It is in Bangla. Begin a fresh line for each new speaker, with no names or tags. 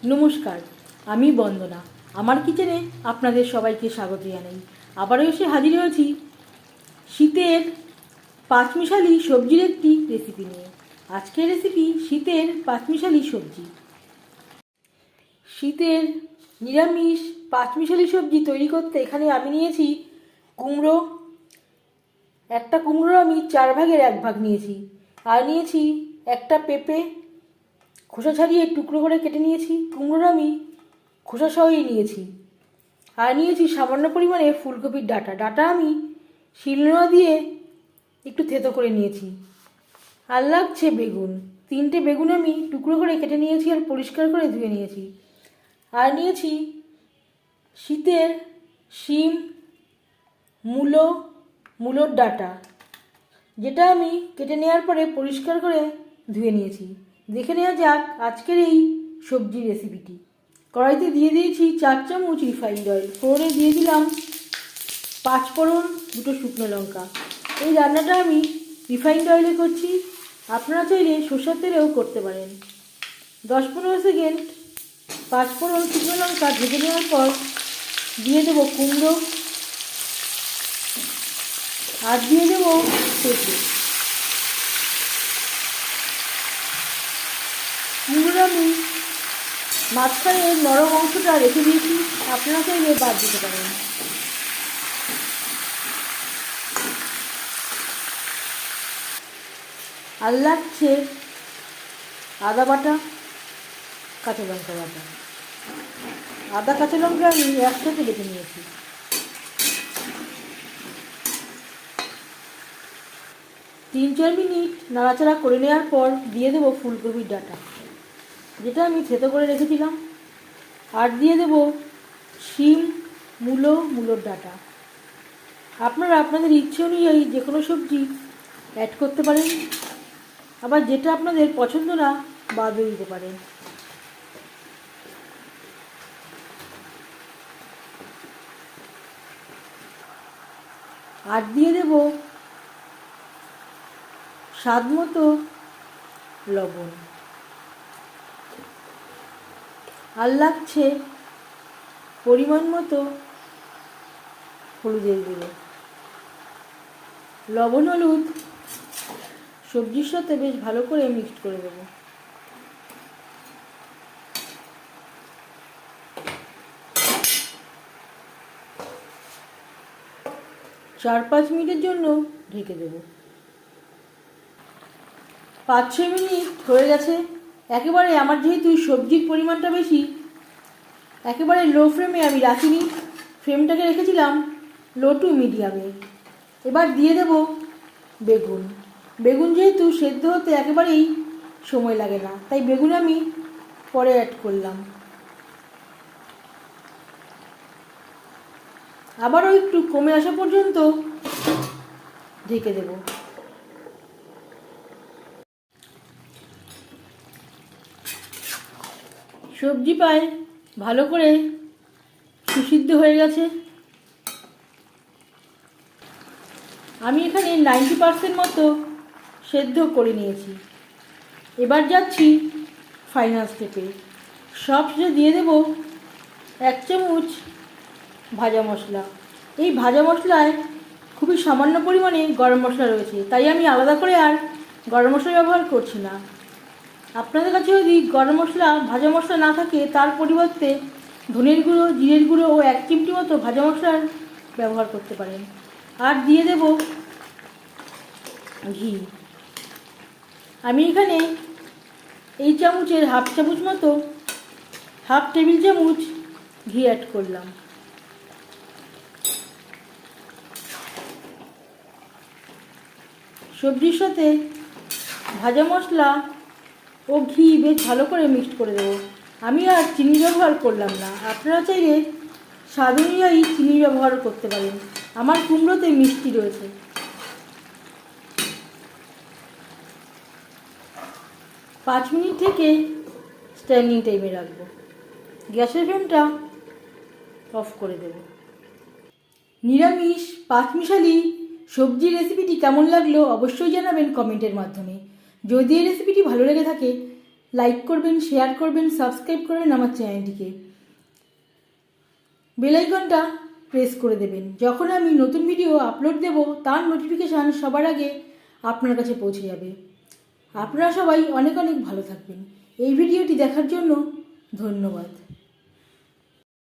নমস্কার, আমি বন্দনা। আমার কিচেনে আপনাদের সবাইকে স্বাগত জানাই। আবারও এসে হাজির হয়েছি শীতের পাঁচমিশালি সবজির একটি রেসিপি নিয়ে। আজকের রেসিপি শীতের পাঁচমিশালি সবজি। শীতের নিরামিষ পাঁচমিশালি সবজি তৈরি করতে এখানে আমি নিয়েছি কুমড়ো। একটা কুমড়ো আমি 4 ভাগের 1 ভাগ নিয়েছি। আর নিয়েছি একটা পেঁপে, খোসা ছাড়িয়ে টুকরো করে কেটে নিয়েছি। কুমড়োর আমি খোসা সহই নিয়েছি। আর নিয়েছি সামান্য পরিমাণে ফুলকপির ডাঁটা আমি শিলনোড়া দিয়ে একটু থেতো করে নিয়েছি। আর লাগছে বেগুন। 3টে বেগুন আমি টুকরো করে কেটে নিয়েছি আর পরিষ্কার করে ধুয়ে নিয়েছি। আর নিয়েছি শীতের শিম, মূলোর ডাঁটা, যেটা আমি কেটে নেওয়ার পরে পরিষ্কার করে ধুয়ে নিয়েছি। দেখে নেওয়া যাক আজকের এই সবজির রেসিপিটি। কড়াইতে দিয়ে দিয়েছি 4 চামচ রিফাইন্ড অয়েল। ফোড়নে দিয়ে দিলাম 5 ফোড়ন, 2টো শুকনো লঙ্কা। এই রান্নাটা আমি রিফাইন্ড অয়েলে করছি, আপনারা চাইলে সরষের তেলেও করতে পারেন। 10-15 সেকেন্ড 5 ফোড়ন শুকনো লঙ্কা ভেজে নেওয়ার পর দিয়ে দেবো কুমড়ো আর দিয়ে দেবো পেঁপে। কুমড়োটা আমি মাঝখানে নরম অংশটা রেখে দিয়েছি, আপনারা চাইলে বাদ দিতে পারেন। আর লাগছে আদা বাটা, কাঁচা লঙ্কা বাটা। আদা কাঁচা লঙ্কা আমি একসাথে বেটে নিয়েছি। তিন 4 মিনিট নাড়াচাড়া করে নেওয়ার পর দিয়ে দেবো ফুলকপির ডাঁটা, যেটা আমি থেতো করে রেখেছিলাম। আর দিয়ে দেবো শিম, মূলোর ডাঁটা। আপনারা আপনাদের ইচ্ছে অনুযায়ী যে কোনো সবজি অ্যাড করতে পারেন, আবার যেটা আপনাদের পছন্দ না বাদও দিতে পারেন। আর দিয়ে দেব স্বাদ মতো লবণ। আর লাগছে পরিমাণ মতো হলুদের গুঁড়ো। লবণ হলুদ সবজির সাথে বেশ ভালো করে মিক্সড করে দেবো। চার 5 মিনিটের জন্য ঢেকে দেব। 5-6 মিনিট হয়ে গেছে। একেবারে আমার যেহেতু সবজির পরিমাণটা বেশি, একেবারে লো ফ্লেমে আমি রাখিনি, ফ্লেমটাকে রেখেছিলাম লো টু মিডিয়ামে। এবার দিয়ে দেব বেগুন। বেগুন যেহেতু সেদ্ধ হতে একেবারেই সময় লাগে না, তাই বেগুন আমি পরে অ্যাড করলাম। আবারও একটু কমে আসা পর্যন্ত ঢেকে দেব। সবজি প্রায় ভালো করে সুসিদ্ধ হয়ে গেছে। আমি এখানে 90% মতো সেদ্ধ করে নিয়েছি। এবার যাচ্ছি ফাইনাল স্টেপে। সব শেষে দিয়ে দেব 1 চামচ ভাজা মশলা। এই ভাজা মশলায় খুবই সামান্য পরিমাণে গরম মশলা রয়েছে, তাই আমি আলাদা করে আর গরম মশলা ব্যবহার করছি না। আপনাদের কাছে যদি গরম মশলা ভাজা মশলা না থাকে, তার পরিবর্তে ধনের গুঁড়ো, জিরের গুঁড়ো ও 1 চিমটি মতো ভাজা মশলার ব্যবহার করতে পারেন। আর দিয়ে দেব ঘি। আমি এখানে এই চামচের হাফ চামচ মতো, হাফ টেবিল চামচ ঘি অ্যাড করলাম। সবজির সাথে ভাজা মশলা ও ঘি বেশ ভালো করে মিক্সড করে দেবো। আমি আর চিনি ব্যবহার করলাম না, আপনারা চাইলে স্বাদ অনুযায়ী চিনি ব্যবহার করতে পারেন। আমার কুমড়োতে মিষ্টি রয়েছে। পাঁচ মিনিট থেকে স্ট্যান্ডিং টাইমে রাখবো। গ্যাসের ফ্লেমটা অফ করে দেব। নিরামিষ পাঁচমিশালি সবজির রেসিপিটি কেমন লাগলো অবশ্যই জানাবেন কমেন্টের মাধ্যমে। যদি এই রেসিপিটি ভালো লেগে থাকে লাইক করবেন, শেয়ার করবেন, সাবস্ক্রাইব করবেন আমার চ্যানেলটিকে। বেল আইকনটা প্রেস করে দেবেন। যখন আমি নতুন ভিডিও আপলোড দেব তার নোটিফিকেশান সবার আগে আপনার কাছে পৌঁছে যাবে। আপনারা সবাই অনেক অনেক ভালো থাকবেন। এই ভিডিওটি দেখার জন্য ধন্যবাদ।